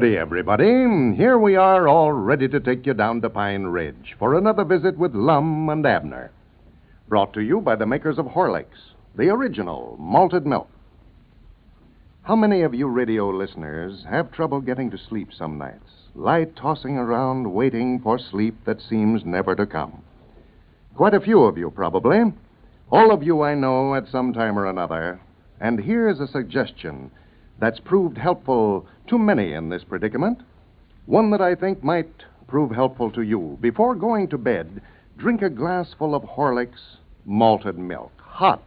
Howdy, everybody. Here we are, all ready to take you down to Pine Ridge for another visit with Lum and Abner. Brought to you by the makers of Horlicks, the original malted milk. How many of you radio listeners have trouble getting to sleep some nights? Lie tossing around waiting for sleep that seems never to come. Quite a few of you, probably. All of you I know at some time or another. And here's a suggestion that's proved helpful to many in this predicament. One that I think might prove helpful to you. Before going to bed, drink a glassful of Horlicks malted milk, hot.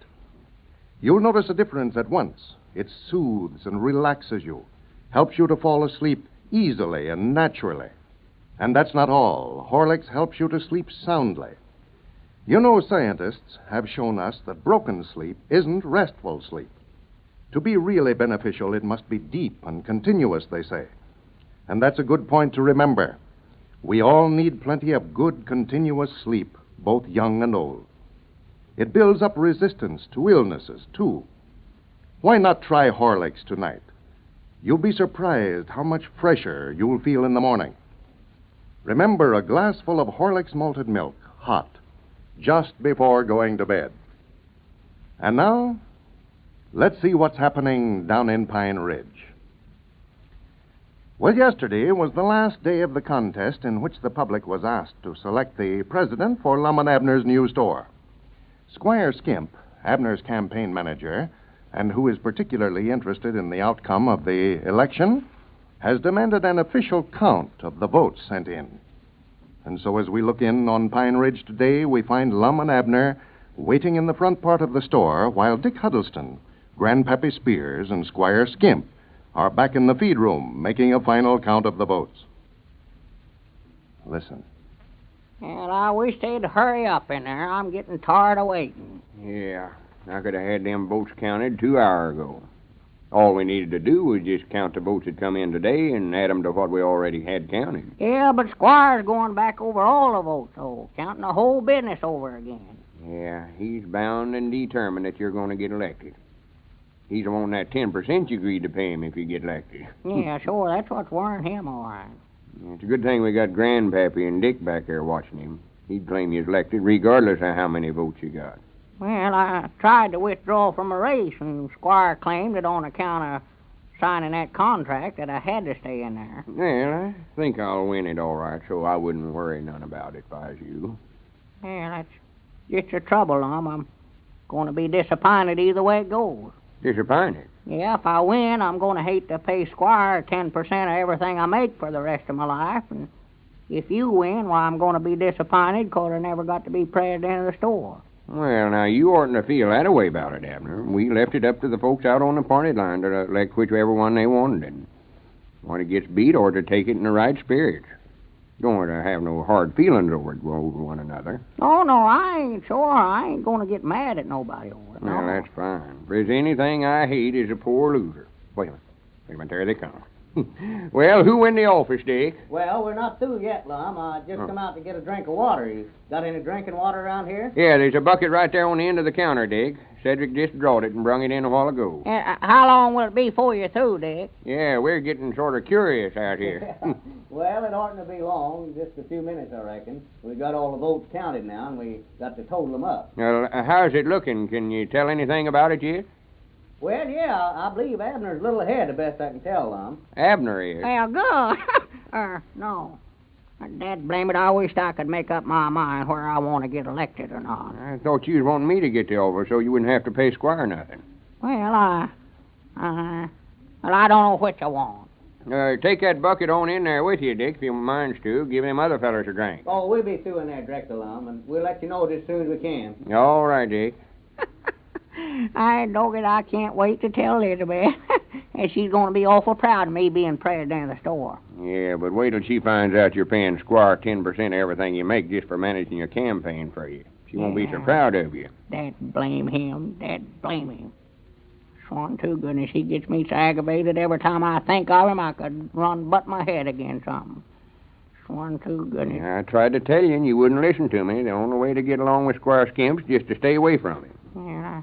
You'll notice a difference at once. It soothes and relaxes you, helps you to fall asleep easily and naturally. And that's not all. Horlicks helps you to sleep soundly. You know, scientists have shown us that broken sleep isn't restful sleep. To be really beneficial, it must be deep and continuous, they say. And that's a good point to remember. We all need plenty of good, continuous sleep, both young and old. It builds up resistance to illnesses, too. Why not try Horlicks tonight? You'll be surprised how much fresher you'll feel in the morning. Remember, a glassful of Horlicks malted milk, hot, just before going to bed. And now, let's see what's happening down in Pine Ridge. Well, yesterday was the last day of the contest in which the public was asked to select the president for Lum and Abner's new store. Squire Skimp, Abner's campaign manager, and who is particularly interested in the outcome of the election, has demanded an official count of the votes sent in. And so as we look in on Pine Ridge today, we find Lum and Abner waiting in the front part of the store while Dick Huddleston, Grandpappy Spears, and Squire Skimp are back in the feed room making a final count of the votes. Listen. And I wish they'd hurry up in there. I'm getting tired of waiting. Yeah, I could have had them votes counted 2 hours ago. All we needed to do was just count the votes that come in today and add them to what we already had counted. Yeah, but Squire's going back over all the votes, though, counting the whole business over again. Yeah, he's bound and determined that you're going to get elected. He's wanting that 10% you agreed to pay him if you get elected. Yeah, sure, that's what's worrying him, all right. It's a good thing we got Grandpappy and Dick back there watching him. He'd claim he's elected regardless of how many votes you got. Well, I tried to withdraw from a race, and Squire claimed that on account of signing that contract that I had to stay in there. Well, I think I'll win it all right, so I wouldn't worry none about it if I was you. Yeah, that's just the trouble, Lum. I'm going to be disappointed either way it goes. Disappointed? Yeah, if I win, I'm going to hate to pay Squire 10% of everything I make for the rest of my life. And if you win, well, I'm going to be disappointed because I never got to be president of the store. Well, now, you oughtn't to feel that way about it, Abner. We left it up to the folks out on the party line to elect whichever one they wanted. And when it gets beat, or to take it in the right spirits. Don't to have no hard feelings over one another. Oh, no, I ain't sure. I ain't going to get mad at nobody over it. No. Well, that's fine. If there's anything I hate is a poor loser. Wait a minute, there they come. Well, who in the office, Dick? Well, we're not through yet, Lum. I just come out to get a drink of water. You got any drinking water around here? Yeah, there's a bucket right there on the end of the counter, Dick. Cedric just drawed it and brung it in a while ago. How long will it be before you're through, Dick? Yeah, we're getting sort of curious out here. Well, it oughtn't to be long, just a few minutes, I reckon. We got all the votes counted now, and we got to total them up. Well, how's it looking? Can you tell anything about it yet? Well, yeah, I believe Abner's a little ahead, the best I can tell, Lum. Abner is? Well, good. No. Dad blame it, I wished I could make up my mind whether I want to get elected or not. I thought you was wanting me to get the offer so you wouldn't have to pay Squire nothing. Well, I don't know which I want. Take that bucket on in there with you, Dick, if you minds to. Give them other fellas a drink. Oh, we'll be through in there directly, Lum, and we'll let you know it as soon as we can. All right, Dick. I can't wait to tell Elizabeth. And she's going to be awful proud of me being president of the store. Yeah, but wait till she finds out you're paying Squire 10% of everything you make just for managing your campaign for you. She won't be so proud of you. Dad blame him. Swan to goodness, he gets me so aggravated every time I think of him I could run butt my head against something. Swan to goodness. Yeah, I tried to tell you and you wouldn't listen to me. The only way to get along with Squire Skimp is just to stay away from him. Yeah, I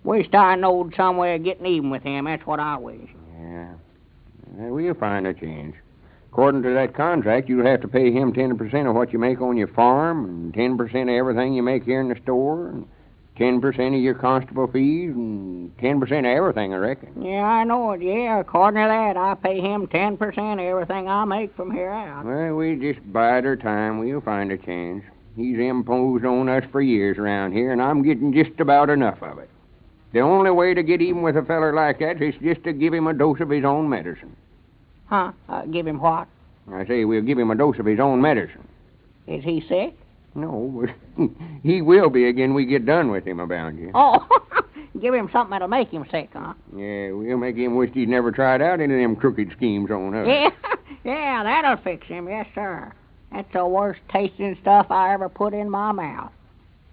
wished I knowed some way of getting even with him. That's what I wish. Yeah. We'll find a change. According to that contract, you'll have to pay him 10% of what you make on your farm, and 10% of everything you make here in the store, and 10% of your constable fees, and 10% of everything, I reckon. Yeah, I know it. Yeah, according to that, I pay him 10% of everything I make from here out. Well, we just bide our time. We'll find a chance. He's imposed on us for years around here, and I'm getting just about enough of it. The only way to get even with a feller like that is just to give him a dose of his own medicine. Huh? Give him what? I say we'll give him a dose of his own medicine. Is he sick? No, but he will be again we get done with him about you. Oh, give him something that'll make him sick, huh? Yeah, we'll make him wish he'd never tried out any of them crooked schemes on us. Yeah, that'll fix him, yes, sir. That's the worst tasting stuff I ever put in my mouth.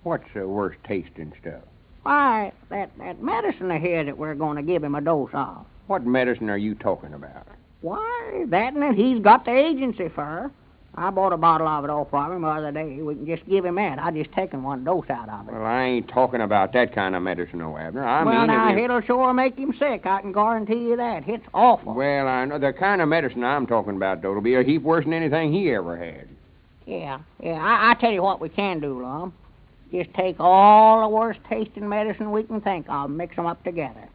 What's the worst tasting stuff? Why, that medicine of his that we're going to give him a dose of. What medicine are you talking about? Why, that and that he's got the agency for. I bought a bottle of it off of him the other day. We can just give him that. I just taken one dose out of it. Well, I ain't talking about that kind of medicine, no, Abner. It'll sure make him sick. I can guarantee you that. It's awful. Well, I know. The kind of medicine I'm talking about, though, will be a heap worse than anything he ever had. Yeah. I tell you what we can do, Lum. Just take all the worst tasting medicine we can think of and mix them up together.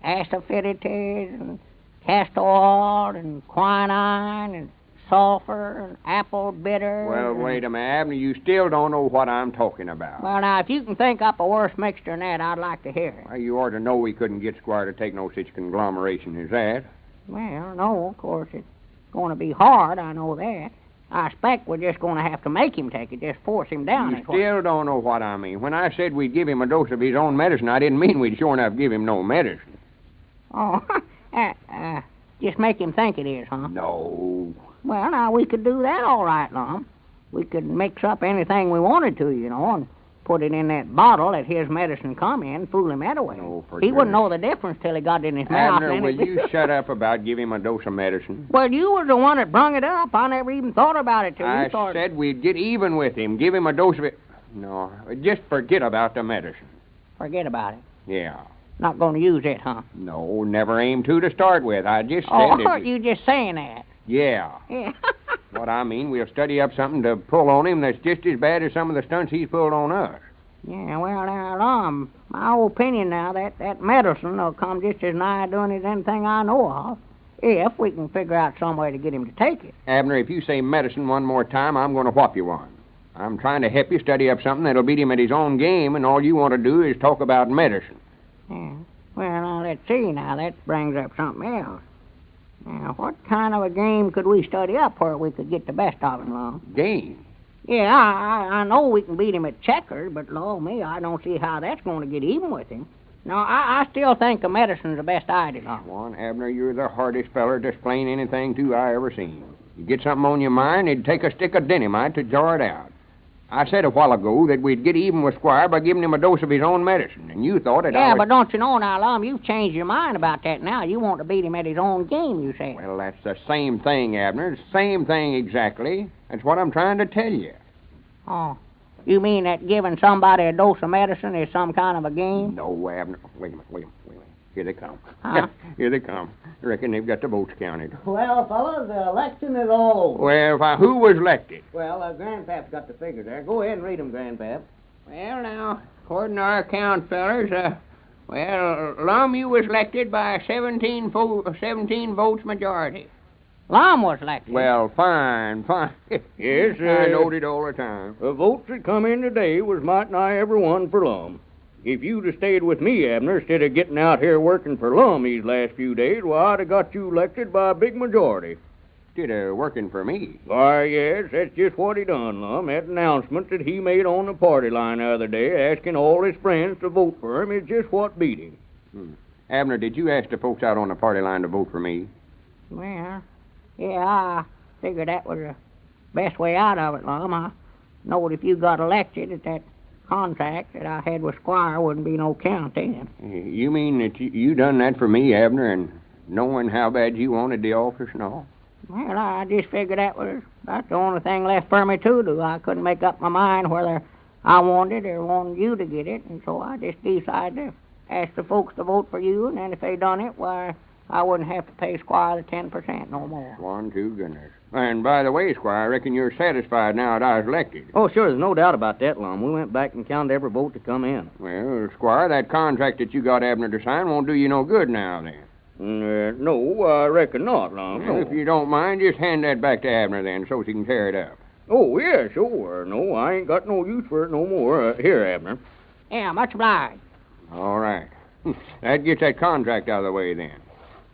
Asafoetida and castor oil and quinine and sulfur and apple bitter. Well, wait a minute, Abner. You still don't know what I'm talking about. Well, now, if you can think up a worse mixture than that, I'd like to hear it. Well, you ought to know we couldn't get Squire to take no such conglomeration as that. Well, no, of course, it's going to be hard, I know that. I expect we're just going to have to make him take it, just force him down. You still don't know what I mean. When I said we'd give him a dose of his own medicine, I didn't mean we'd sure enough give him no medicine. Oh, just make him think it is, huh? No. Well, now, we could do that all right, Lum. We could mix up anything we wanted to, and put it in that bottle that his medicine come in, fool him that way. Oh, he wouldn't know the difference till he got it in his mouth. Abner, will you shut up about giving him a dose of medicine? Well, you was the one that brung it up. I never even thought about it till you I started. said we'd get even with him, give him a dose of it. No, just forget about the medicine. Forget about it. Yeah. Not going to use it, huh? No, never aim to start with. I just said it. You just saying that. Yeah. What I mean, we'll study up something to pull on him that's just as bad as some of the stunts he's pulled on us. Yeah, well, now, Lum, my opinion now, that medicine will come just as nigh doing as anything I know of, if we can figure out some way to get him to take it. Abner, if you say medicine one more time, I'm going to whop you one. I'm trying to help you study up something that'll beat him at his own game, and all you want to do is talk about medicine. Yeah. Well, now, let's see now. That brings up something else. Now, what kind of a game could we study up where we could get the best of him, Lum? Game? Yeah, I know we can beat him at checkers, but, Lord me, I don't see how that's going to get even with him. No, I still think the medicine's the best idea, Lum. Come on, Abner, you're the hardest feller to explain anything to I ever seen. You get something on your mind, it'd take a stick of dynamite to jar it out. I said a while ago that we'd get even with Squire by giving him a dose of his own medicine, and you thought it. Yeah, but don't you know now, Lum, you've changed your mind about that now. You want to beat him at his own game, you say. Well, that's the same thing, Abner. The same thing exactly. That's what I'm trying to tell you. Oh, you mean that giving somebody a dose of medicine is some kind of a game? No, Abner. Wait a minute. Here they come. Huh? Here they come. I reckon they've got the votes counted. Well, fellas, the election is all over. Well, who was elected? Well, Grandpap's got the figure there. Go ahead and read them, Grandpap. Well, now, according to our account, fellers, Lum, you was elected by 17 votes majority. Lum was elected. Well, fine. Yes, I knowed it all the time. The votes that come in today was might nigh every one for Lum. If you'd have stayed with me, Abner, instead of getting out here working for Lum these last few days, well, I'd have got you elected by a big majority. Instead of working for me? Why, yes, that's just what he done, Lum. That announcement that he made on the party line the other day, asking all his friends to vote for him, is just what beat him. Abner, did you ask the folks out on the party line to vote for me? Well, yeah, I figured that was the best way out of it, Lum. I knowed if you got elected that contract that I had with Squire wouldn't be no count then. You mean that you done that for me, Abner, and knowing how bad you wanted the office and all? Well, I just figured that's the only thing left for me to do. I couldn't make up my mind whether I wanted or wanted you to get it, and so I just decided to ask the folks to vote for you, and then if they done it, why, I wouldn't have to pay Squire the 10% no more. One, two, goodness. And by the way, Squire, I reckon you're satisfied now that I was elected. Oh, sure, there's no doubt about that, Lum. We went back and counted every vote to come in. Well, Squire, that contract that you got Abner to sign won't do you no good now, then. No, I reckon not, Lum. Well, No. if you don't mind, just hand that back to Abner, then, so she can tear it up. Oh, yeah, sure. No, I ain't got no use for it no more. Here, Abner. Yeah, much obliged. All right. That gets that contract out of the way, then.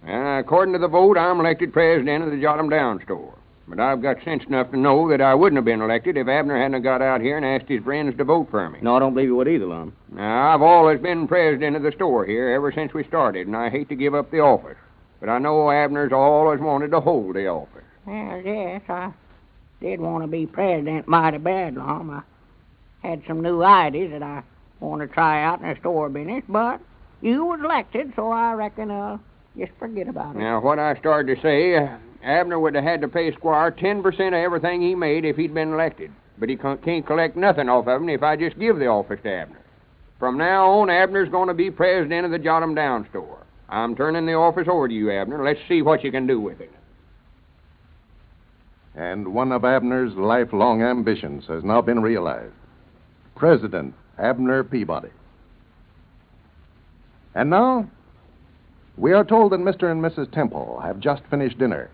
According to the vote, I'm elected president of the Jot 'em Down store. But I've got sense enough to know that I wouldn't have been elected if Abner hadn't got out here and asked his friends to vote for me. No, I don't believe you would either, Lum. Now, I've always been president of the store here ever since we started, and I hate to give up the office. But I know Abner's always wanted to hold the office. Well, yes, I did want to be president mighty bad, Lum. I had some new ideas that I want to try out in the store business, but you was elected, so I reckon just forget about it. Now, what I started to say, Abner would have had to pay Squire 10% of everything he made if he'd been elected. But he can't collect nothing off of him if I just give the office to Abner. From now on, Abner's going to be president of the Jot 'em Down store. I'm turning the office over to you, Abner. Let's see what you can do with it. And one of Abner's lifelong ambitions has now been realized. President Abner Peabody. And now, we are told that Mr. and Mrs. Temple have just finished dinner.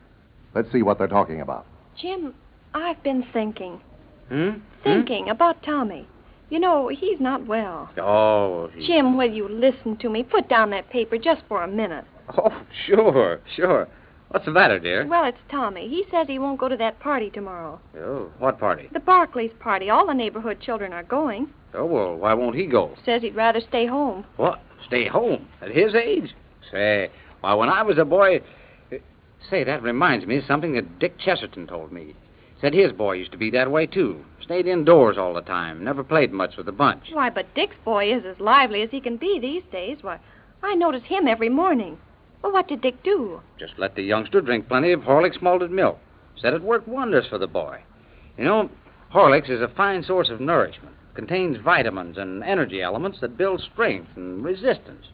Let's see what they're talking about. Jim, I've been thinking. Hmm? Thinking about Tommy. You know, he's not well. Oh, Jim, will you listen to me? Put down that paper just for a minute. Oh, sure. What's the matter, dear? Well, it's Tommy. He says he won't go to that party tomorrow. Oh, what party? The Barclays party. All the neighborhood children are going. Oh, well, why won't he go? Says he'd rather stay home. What? Stay home? At his age? Say, why, when I was a boy... Say, that reminds me of something that Dick Chesterton told me. Said his boy used to be that way, too. Stayed indoors all the time. Never played much with the bunch. Why, but Dick's boy is as lively as he can be these days. Why, I notice him every morning. Well, what did Dick do? Just let the youngster drink plenty of Horlicks malted milk. Said it worked wonders for the boy. You know, Horlicks is a fine source of nourishment. Contains vitamins and energy elements that build strength and resistance.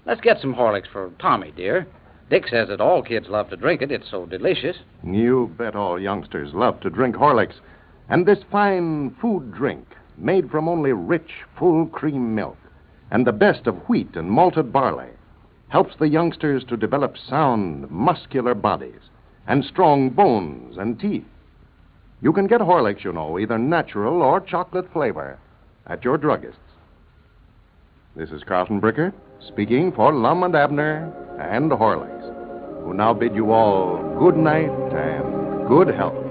Let's get some Horlicks for Tommy, dear. Dick says that all kids love to drink it. It's so delicious. You bet all youngsters love to drink Horlicks. And this fine food drink, made from only rich, full cream milk, and the best of wheat and malted barley, helps the youngsters to develop sound, muscular bodies and strong bones and teeth. You can get Horlicks, you know, either natural or chocolate flavor, at your druggist's. This is Carlton Bricker, speaking for Lum and Abner and Horlicks, who now bid you all good night and good health.